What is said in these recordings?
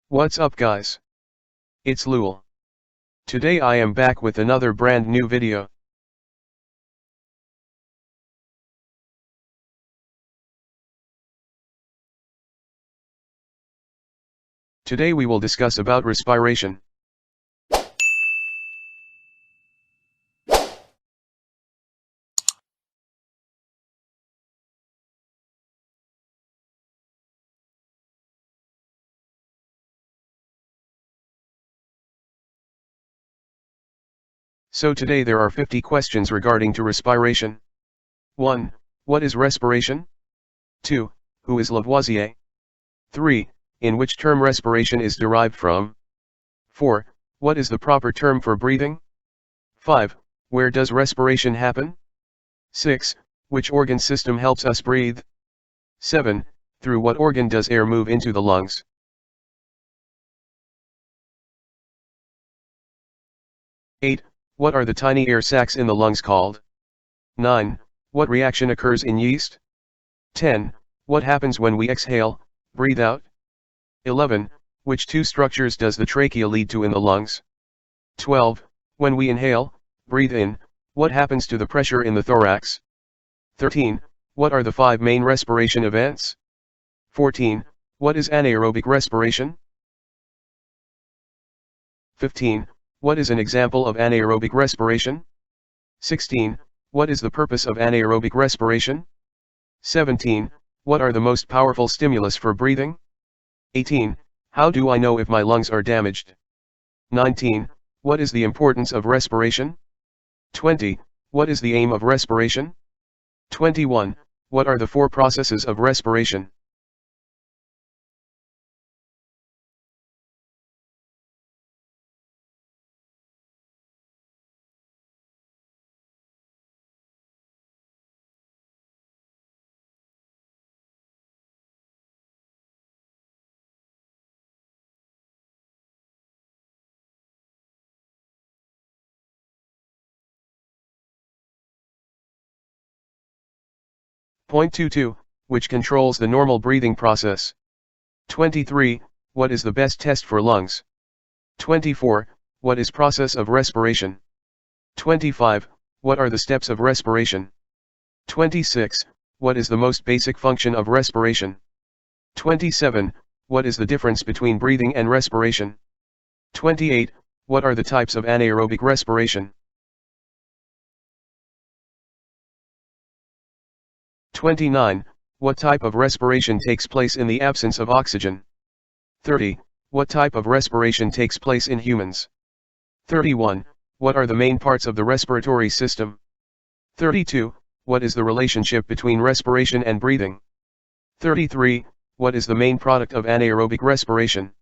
What's up guys? It's Leul. Today I am back with another brand new video. Today we will discuss about respiration. So today there are 50 questions regarding to respiration. 1. What is respiration? 2. Who is Lavoisier? 3. In which term respiration is derived from? 4. What is the proper term for breathing? 5. Where does respiration happen? 6. Which organ system helps us breathe? 7. Through what organ does air move into the lungs? 8. What are the tiny air sacs in the lungs called? 9. What reaction occurs in yeast? 10. What happens when we exhale, breathe out? 11. Which two structures does the trachea lead to in the lungs? 12. When we inhale, breathe in, what happens to the pressure in the thorax? 13. What are the 5 main respiration events? 14. What is anaerobic respiration? 15. What is an example of anaerobic respiration? 16. What is the purpose of anaerobic respiration? 17. What are the most powerful stimulus for breathing? 18. How do I know if my lungs are damaged? 19. What is the importance of respiration? 20. What is the aim of respiration? 21. What are the 4 processes of respiration? Point 22, which controls the normal breathing process. 23, what is the best test for lungs? 24, what is process of respiration? 25, what are the steps of respiration? 26, what is the most basic function of respiration? 27, what is the difference between breathing and respiration? 28, what are the types of anaerobic respiration? 29. What type of respiration takes place in the absence of oxygen? 30. What type of respiration takes place in humans? 31. What are the main parts of the respiratory system? 32. What is the relationship between respiration and breathing? 33. What is the main product of anaerobic respiration?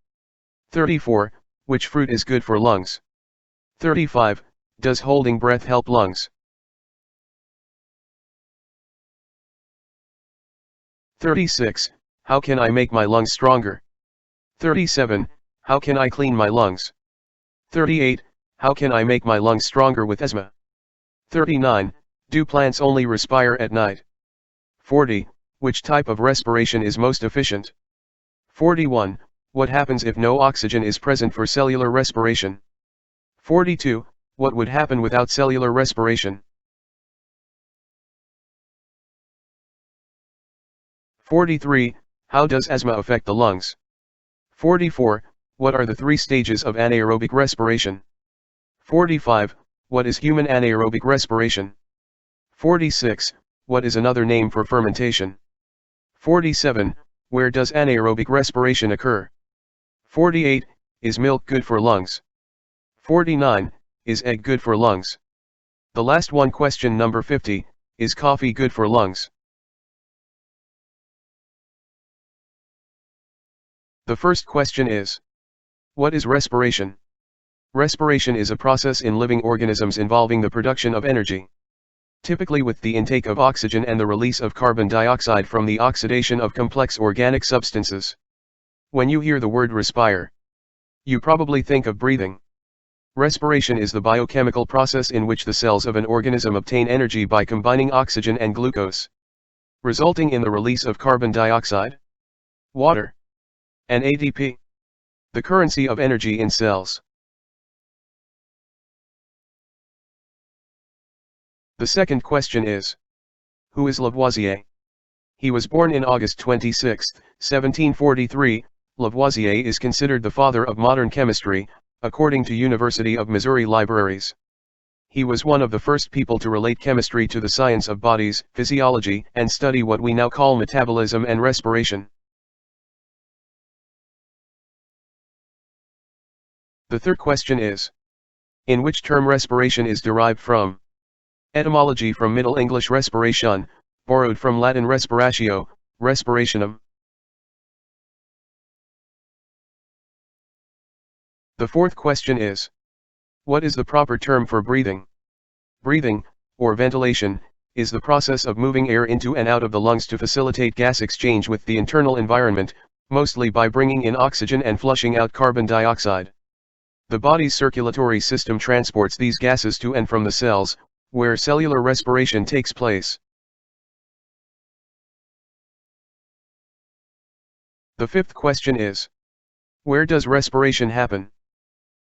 34. Which fruit is good for lungs? 35. Does holding breath help lungs? 36. How can I make my lungs stronger? 37. How can I clean my lungs? 38. How can I make my lungs stronger with asthma? 39. Do plants only respire at night? 40. Which type of respiration is most efficient? 41. What happens if no oxygen is present for cellular respiration? 42. What would happen without cellular respiration? 43. How does asthma affect the lungs? 44. What are the 3 stages of anaerobic respiration? 45. What is human anaerobic respiration? 46. What is another name for fermentation? 47. Where does anaerobic respiration occur? 48. Is milk good for lungs? 49. Is egg good for lungs? The last one, question number 50, is coffee good for lungs? The first question is, what is respiration? Respiration is a process in living organisms involving the production of energy, typically with the intake of oxygen and the release of carbon dioxide from the oxidation of complex organic substances. When you hear the word respire, you probably think of breathing. Respiration is the biochemical process in which the cells of an organism obtain energy by combining oxygen and glucose, resulting in the release of carbon dioxide, water, and ATP. The currency of energy in cells. The second question is, who is Lavoisier? He was born in August 26, 1743. Lavoisier is considered the father of modern chemistry, according to University of Missouri libraries. He was one of the first people to relate chemistry to the science of bodies, physiology, and study what we now call metabolism and respiration. The third question is, in which term respiration is derived from? Etymology from Middle English respiration, borrowed from Latin respiratio, respirationum. The fourth question is, what is the proper term for breathing? Breathing, or ventilation, is the process of moving air into and out of the lungs to facilitate gas exchange with the internal environment, mostly by bringing in oxygen and flushing out carbon dioxide. The body's circulatory system transports these gases to and from the cells, where cellular respiration takes place. The fifth question is, where does respiration happen?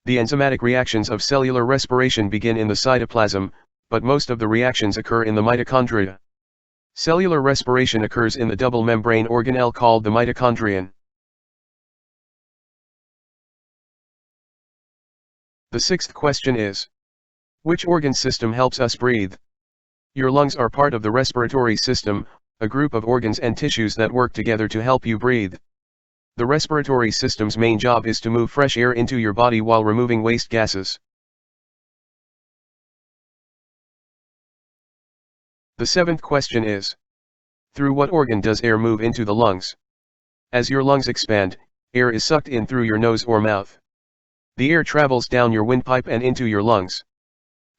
The enzymatic reactions of cellular respiration begin in the cytoplasm, but most of the reactions occur in the mitochondria. Cellular respiration occurs in the double membrane organelle called the mitochondrion. The sixth question is, which organ system helps us breathe? Your lungs are part of the respiratory system, a group of organs and tissues that work together to help you breathe. The respiratory system's main job is to move fresh air into your body while removing waste gases. The seventh question is, through what organ does air move into the lungs? As your lungs expand, air is sucked in through your nose or mouth. The air travels down your windpipe and into your lungs.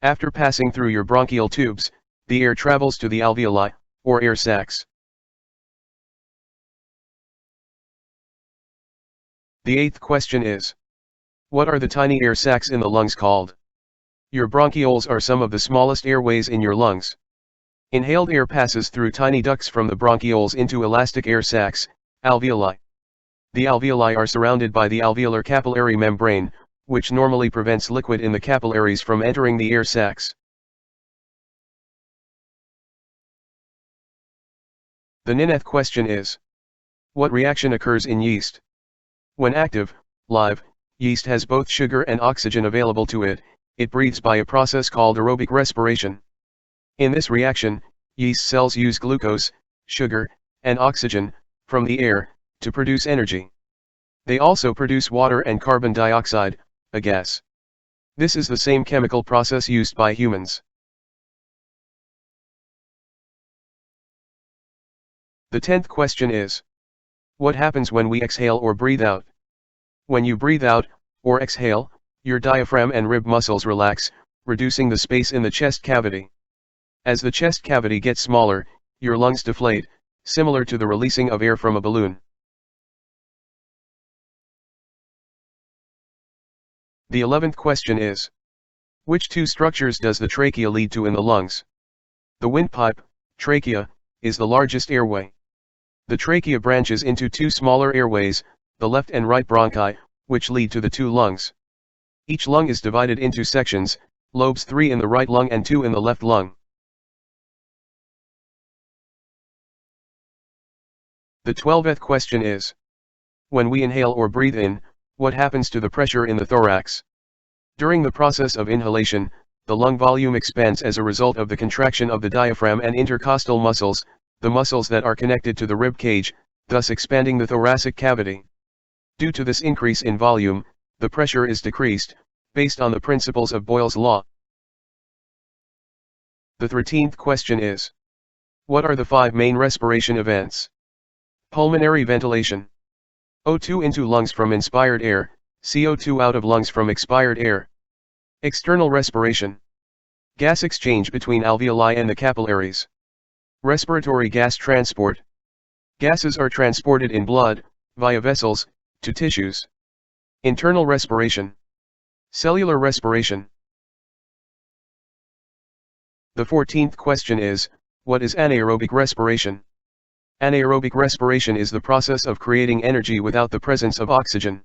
After passing through your bronchial tubes, the air travels to the alveoli, or air sacs. The eighth question is, what are the tiny air sacs in the lungs called? Your bronchioles are some of the smallest airways in your lungs. Inhaled air passes through tiny ducts from the bronchioles into elastic air sacs, alveoli. The alveoli are surrounded by the alveolar capillary membrane, which normally prevents liquid in the capillaries from entering the air sacs. The ninth question is, what reaction occurs in yeast? When active, live, yeast has both sugar and oxygen available to it. It breathes by a process called aerobic respiration. In this reaction, yeast cells use glucose, sugar, and oxygen, from the air, to produce energy. They also produce water and carbon dioxide, a gas. This is the same chemical process used by humans. The 10th question is, what happens when we exhale or breathe out? When you breathe out, or exhale, your diaphragm and rib muscles relax, reducing the space in the chest cavity. As the chest cavity gets smaller, your lungs deflate, similar to the releasing of air from a balloon. The 11th question is, which two structures does the trachea lead to in the lungs? The windpipe, trachea, is the largest airway. The trachea branches into two smaller airways, the left and right bronchi, which lead to the two lungs. Each lung is divided into sections, lobes 3 in the right lung and 2 in the left lung. The 12th question is, when we inhale or breathe in, what happens to the pressure in the thorax? During the process of inhalation, the lung volume expands as a result of the contraction of the diaphragm and intercostal muscles, the muscles that are connected to the rib cage, thus expanding the thoracic cavity. Due to this increase in volume, the pressure is decreased, based on the principles of Boyle's law. The 13th question is, what are the 5 main respiration events? Pulmonary ventilation. O2 into lungs from inspired air, CO2 out of lungs from expired air. External respiration. Gas exchange between alveoli and the capillaries. Respiratory gas transport. Gases are transported in blood, via vessels, to tissues. Internal respiration. Cellular respiration. The 14th question is, what is anaerobic respiration? Anaerobic respiration is the process of creating energy without the presence of oxygen.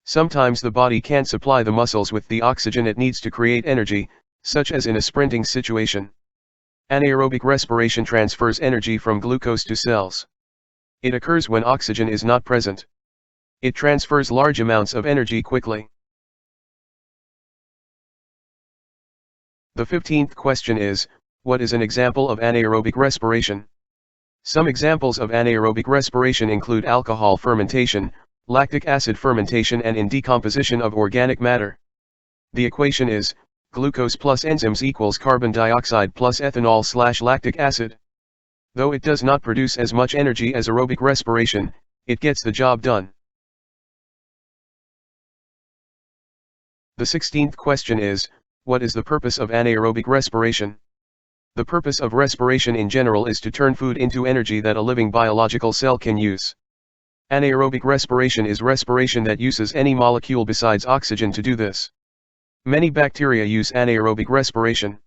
Sometimes the body can't supply the muscles with the oxygen it needs to create energy, such as in a sprinting situation. Anaerobic respiration transfers energy from glucose to cells. It occurs when oxygen is not present. It transfers large amounts of energy quickly. The 15th question is, what is an example of anaerobic respiration? Some examples of anaerobic respiration include alcohol fermentation, lactic acid fermentation, and in decomposition of organic matter. The equation is, glucose plus enzymes equals carbon dioxide plus ethanol/lactic acid. Though it does not produce as much energy as aerobic respiration, it gets the job done. The 16th question is, what is the purpose of anaerobic respiration? The purpose of respiration in general is to turn food into energy that a living biological cell can use. Anaerobic respiration is respiration that uses any molecule besides oxygen to do this. Many bacteria use anaerobic respiration.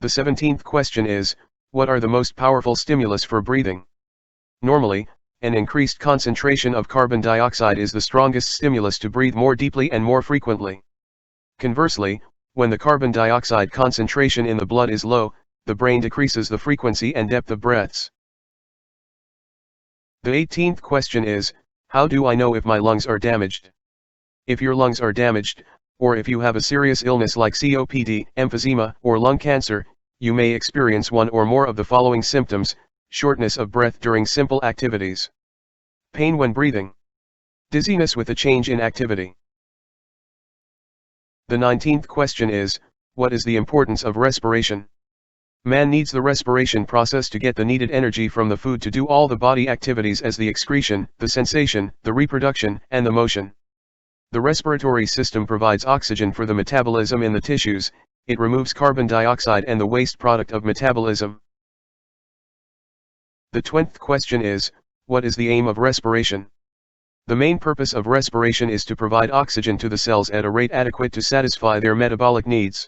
The 17th question is, what are the most powerful stimulus for breathing? Normally, an increased concentration of carbon dioxide is the strongest stimulus to breathe more deeply and more frequently. Conversely, when the carbon dioxide concentration in the blood is low, the brain decreases the frequency and depth of breaths. The 18th question is, how do I know if my lungs are damaged? If your lungs are damaged, or if you have a serious illness like COPD, emphysema, or lung cancer, you may experience one or more of the following symptoms: shortness of breath during simple activities, pain when breathing, dizziness with a change in activity. The 19th question is, what is the importance of respiration? Man needs the respiration process to get the needed energy from the food to do all the body activities as the excretion, the sensation, the reproduction, and the motion. The respiratory system provides oxygen for the metabolism in the tissues, it removes carbon dioxide and the waste product of metabolism. The 20th question is, what is the aim of respiration? The main purpose of respiration is to provide oxygen to the cells at a rate adequate to satisfy their metabolic needs.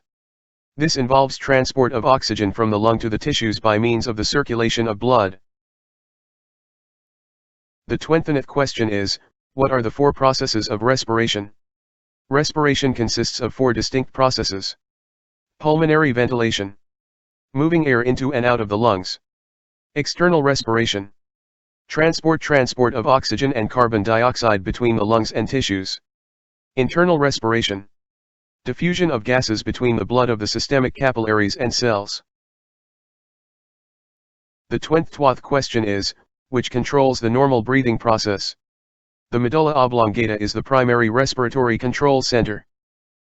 This involves transport of oxygen from the lung to the tissues by means of the circulation of blood. The 20th question is, what are the 4 processes of respiration? Respiration consists of 4 distinct processes. Pulmonary ventilation, moving air into and out of the lungs. External respiration, transport of oxygen and carbon dioxide between the lungs and tissues. Internal respiration, diffusion of gases between the blood of the systemic capillaries and cells. The 20th question is, which controls the normal breathing process? The medulla oblongata is the primary respiratory control center.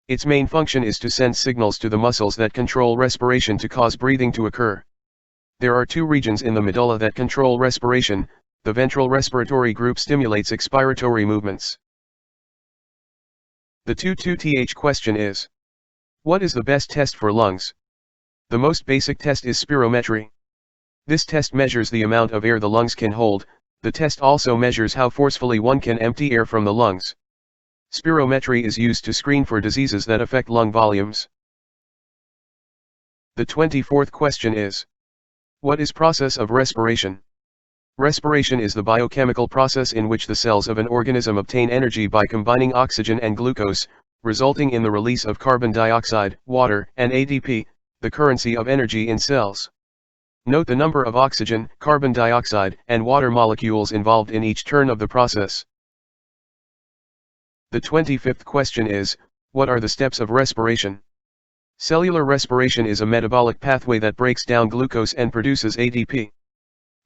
Its main function is to send signals to the muscles that control respiration to cause breathing to occur. There are 2 regions in the medulla that control respiration. The ventral respiratory group stimulates expiratory movements. The 22th question is, what is the best test for lungs? The most basic test is spirometry. This test measures the amount of air the lungs can hold. The test also measures how forcefully one can empty air from the lungs. Spirometry is used to screen for diseases that affect lung volumes. The 24th question is, what is process of respiration? Respiration is the biochemical process in which the cells of an organism obtain energy by combining oxygen and glucose, resulting in the release of carbon dioxide, water, and ADP, the currency of energy in cells. Note the number of oxygen, carbon dioxide, and water molecules involved in each turn of the process. The 25th question is, what are the steps of respiration? Cellular respiration is a metabolic pathway that breaks down glucose and produces ADP.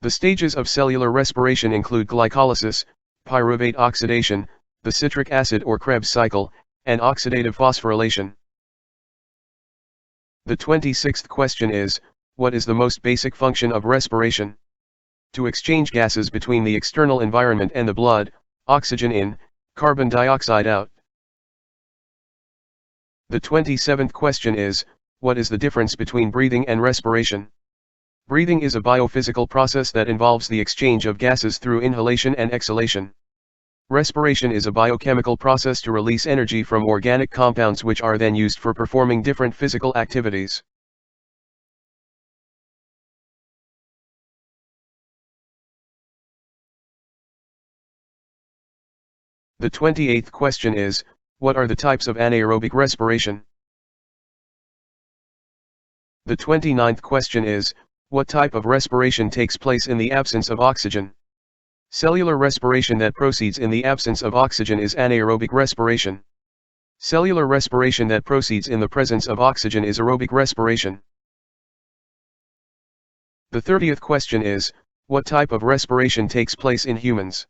The stages of cellular respiration include glycolysis, pyruvate oxidation, the citric acid or Krebs cycle, and oxidative phosphorylation. The 26th question is, what is the most basic function of respiration? To exchange gases between the external environment and the blood, oxygen in, carbon dioxide out. The 27th question is, what is the difference between breathing and respiration? Breathing is a biophysical process that involves the exchange of gases through inhalation and exhalation. Respiration is a biochemical process to release energy from organic compounds which are then used for performing different physical activities. The 28th question is, what are the types of anaerobic respiration? The 29th question is, what type of respiration takes place in the absence of oxygen? Cellular respiration that proceeds in the absence of oxygen is anaerobic respiration. Cellular respiration that proceeds in the presence of oxygen is aerobic respiration. The 30th question is, what type of respiration takes place in humans?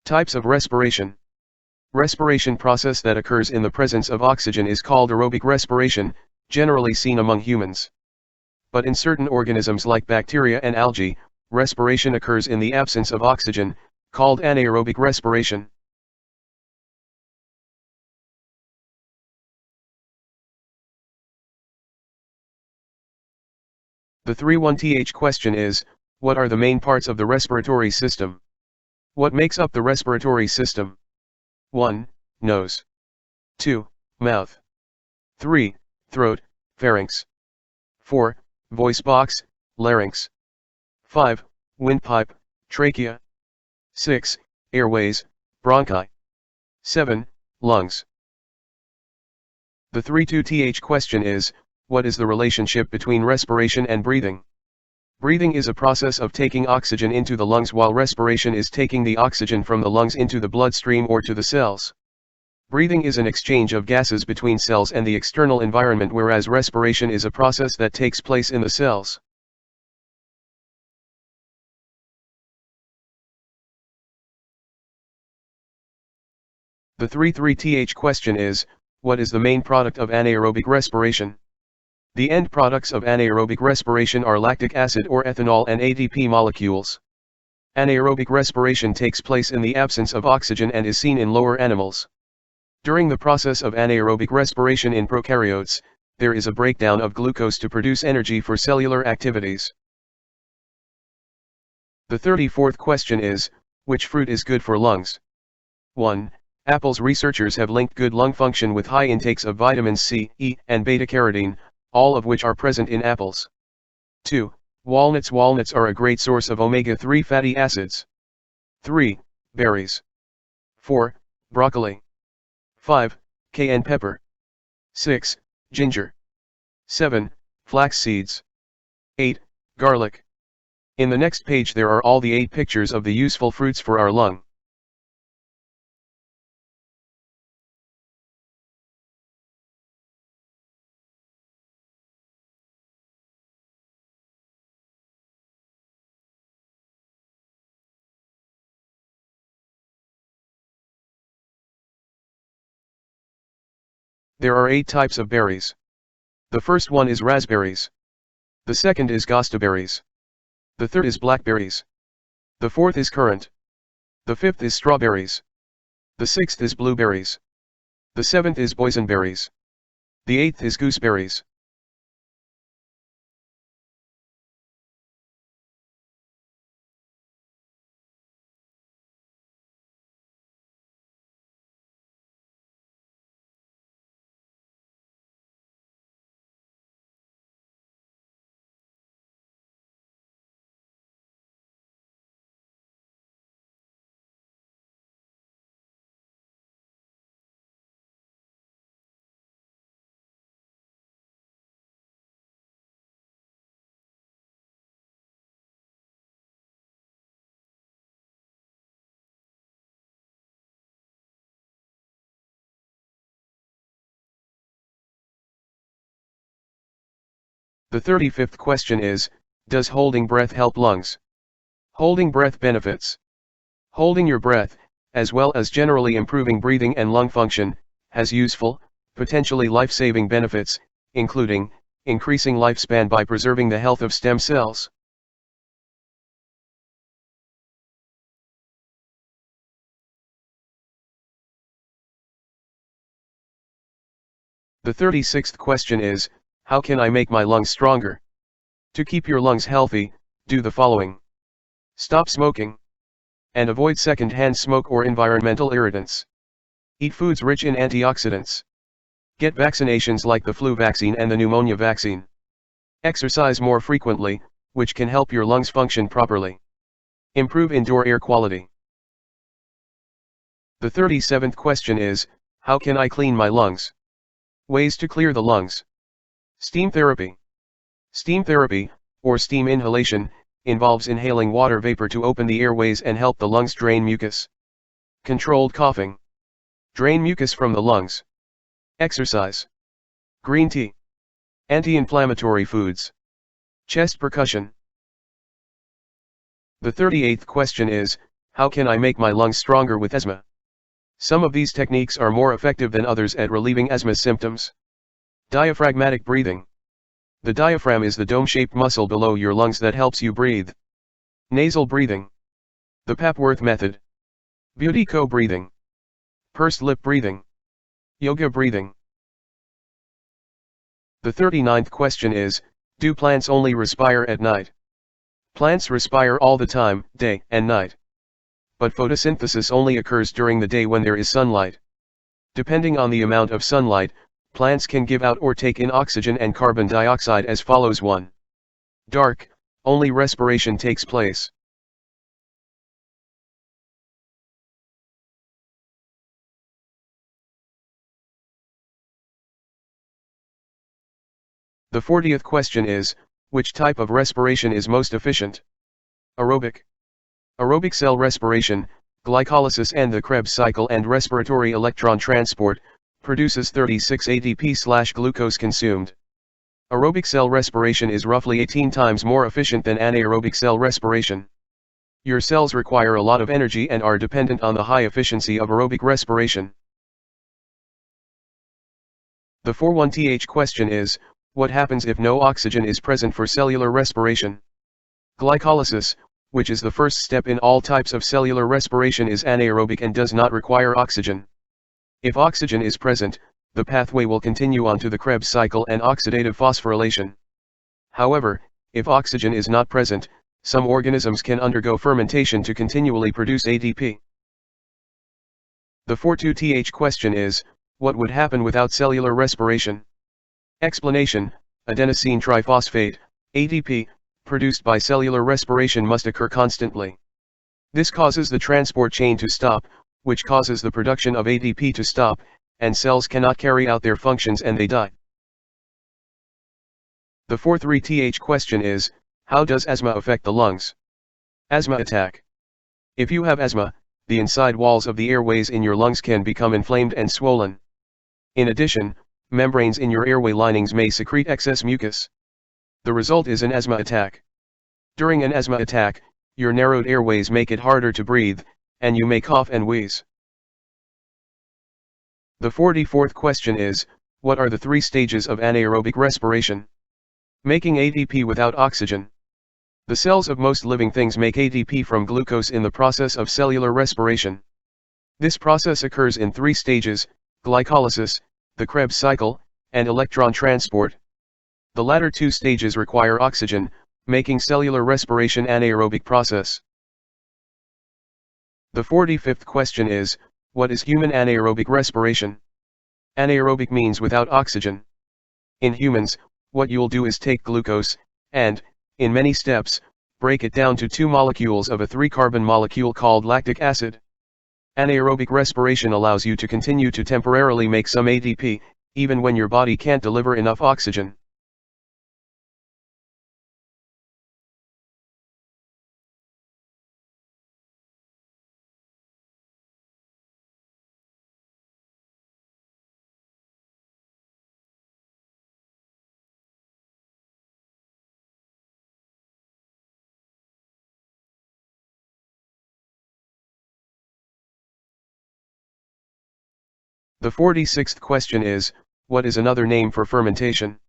Types of respiration. Respiration process that occurs in the presence of oxygen is called aerobic respiration, generally seen among humans. But in certain organisms like bacteria and algae, respiration occurs in the absence of oxygen, called anaerobic respiration. The 31th question is, what are the main parts of the respiratory system? What makes up the respiratory system? 1. Nose. 2. Mouth. 3. Throat, pharynx. 4. Voice box, larynx. 5. Windpipe, trachea. 6. Airways, bronchi. 7. Lungs. The 32th question is, what is the relationship between respiration and breathing? Breathing is a process of taking oxygen into the lungs while respiration is taking the oxygen from the lungs into the bloodstream or to the cells. Breathing is an exchange of gases between cells and the external environment, whereas respiration is a process that takes place in the cells. The 33th question is, what is the main product of anaerobic respiration? The end products of anaerobic respiration are lactic acid or ethanol and ATP molecules. Anaerobic respiration takes place in the absence of oxygen and is seen in lower animals. During the process of anaerobic respiration in prokaryotes, there is a breakdown of glucose to produce energy for cellular activities. The 34th question is, which fruit is good for lungs? 1. Apples. Researchers have linked good lung function with high intakes of vitamins C, E, and beta-carotene, all of which are present in apples. 2. Walnuts. Walnuts are a great source of omega-3 fatty acids. 3. Berries. 4. Broccoli. 5. Cayenne pepper. 6. Ginger. 7. Flax seeds. 8. Garlic. In the next page there are all the 8 pictures of the useful fruits for our lung. There are 8 types of berries. The first one is raspberries. The second is gooseberries. The third is blackberries. The fourth is currant. The fifth is strawberries. The sixth is blueberries. The seventh is boysenberries. The eighth is gooseberries. The 35th question is, does holding breath help lungs? Holding breath benefits. Holding your breath, as well as generally improving breathing and lung function, has useful, potentially life-saving benefits, including increasing lifespan by preserving the health of stem cells. The 36th question is, how can I make my lungs stronger? To keep your lungs healthy, do the following. Stop smoking. and avoid second-hand smoke or environmental irritants. Eat foods rich in antioxidants. Get vaccinations like the flu vaccine and the pneumonia vaccine. Exercise more frequently, which can help your lungs function properly. Improve indoor air quality. The 37th question is, how can I clean my lungs? Ways to clear the lungs. Steam therapy. Steam therapy, or steam inhalation, involves inhaling water vapor to open the airways and help the lungs drain mucus. Controlled coughing. Drain mucus from the lungs. Exercise. Green tea. Anti-inflammatory foods. Chest percussion. The 38th question is, how can I make my lungs stronger with asthma? Some of these techniques are more effective than others at relieving asthma symptoms. Diaphragmatic breathing. The diaphragm is the dome-shaped muscle below your lungs that helps you breathe. Nasal breathing. The Papworth method. Butyco breathing. Pursed lip breathing. Yoga breathing. The 39th question is, do plants only respire at night? Plants respire all the time, day and night. But photosynthesis only occurs during the day when there is sunlight. Depending on the amount of sunlight, plants can give out or take in oxygen and carbon dioxide as follows. 1. Dark, only respiration takes place. The 40th question is, which type of respiration is most efficient? Aerobic. Aerobic cell respiration, glycolysis and the Krebs cycle and respiratory electron transport, produces 36 ATP/glucose consumed. Aerobic cell respiration is roughly 18 times more efficient than anaerobic cell respiration. Your cells require a lot of energy and are dependent on the high efficiency of aerobic respiration. The 41th question is, what happens if no oxygen is present for cellular respiration? Glycolysis, which is the first step in all types of cellular respiration, is anaerobic and does not require oxygen. If oxygen is present, the pathway will continue on to the Krebs cycle and oxidative phosphorylation. However, if oxygen is not present, some organisms can undergo fermentation to continually produce ATP. The 42th question is, what would happen without cellular respiration? Explanation: adenosine triphosphate, ATP, produced by cellular respiration must occur constantly. This causes the transport chain to stop, which causes the production of ATP to stop, and cells cannot carry out their functions and they die. The 43th question is, how does asthma affect the lungs? Asthma attack. If you have asthma, the inside walls of the airways in your lungs can become inflamed and swollen. In addition, membranes in your airway linings may secrete excess mucus. The result is an asthma attack. During an asthma attack, your narrowed airways make it harder to breathe, and you may cough and wheeze. The 44th question is, what are the 3 stages of anaerobic respiration? Making ATP without oxygen. The cells of most living things make ATP from glucose in the process of cellular respiration. This process occurs in 3 stages: glycolysis, the Krebs cycle, and electron transport. The latter 2 stages require oxygen, making cellular respiration anaerobic process. The 45th question is, what is human anaerobic respiration? Anaerobic means without oxygen. In humans, what you'll do is take glucose, and, in many steps, break it down to 2 molecules of a 3-carbon molecule called lactic acid. Anaerobic respiration allows you to continue to temporarily make some ATP, even when your body can't deliver enough oxygen. The 46th question is, what is another name for fermentation?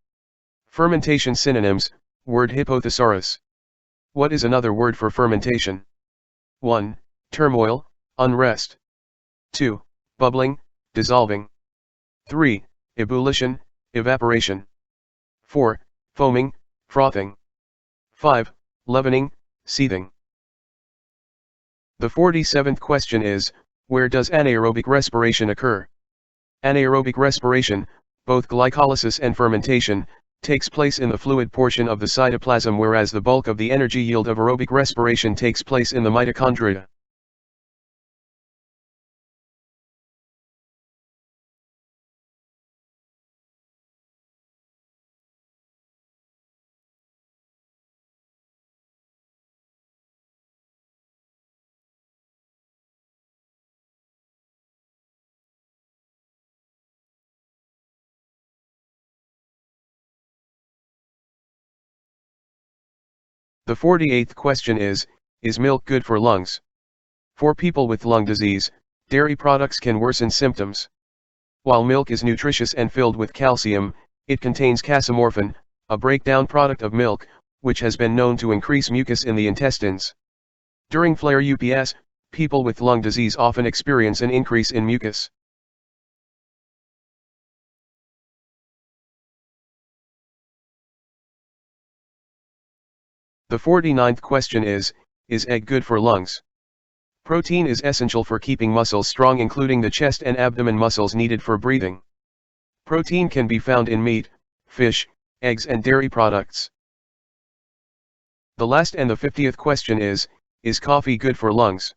Fermentation synonyms: word hypothesaurus. What is another word for fermentation? 1. Turmoil, unrest. 2. Bubbling, dissolving. 3. Ebullition, evaporation. 4. Foaming, frothing. 5. Leavening, seething. The 47th question is, where does anaerobic respiration occur? Anaerobic respiration, both glycolysis and fermentation, takes place in the fluid portion of the cytoplasm, whereas the bulk of the energy yield of aerobic respiration takes place in the mitochondria. The 48th question is milk good for lungs? For people with lung disease, dairy products can worsen symptoms. While milk is nutritious and filled with calcium, it contains casomorphin, a breakdown product of milk, which has been known to increase mucus in the intestines. During flare-ups, people with lung disease often experience an increase in mucus. The 49th question is egg good for lungs? Protein is essential for keeping muscles strong, including the chest and abdomen muscles needed for breathing. Protein can be found in meat, fish, eggs and dairy products. The last and the 50th question is coffee good for lungs?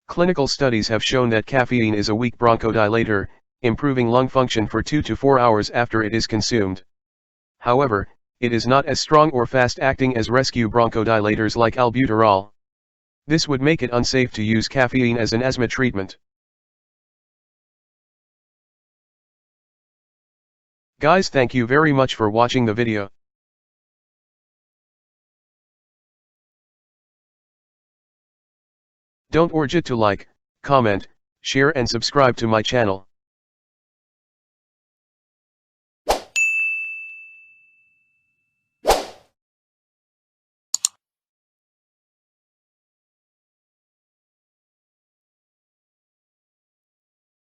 Clinical studies have shown that caffeine is a weak bronchodilator, improving lung function for 2 to 4 hours after it is consumed. However, it is not as strong or fast-acting as rescue bronchodilators like albuterol. This would make it unsafe to use caffeine as an asthma treatment. Guys, thank you very much for watching the video. Don't forget to like, comment, share and subscribe to my channel.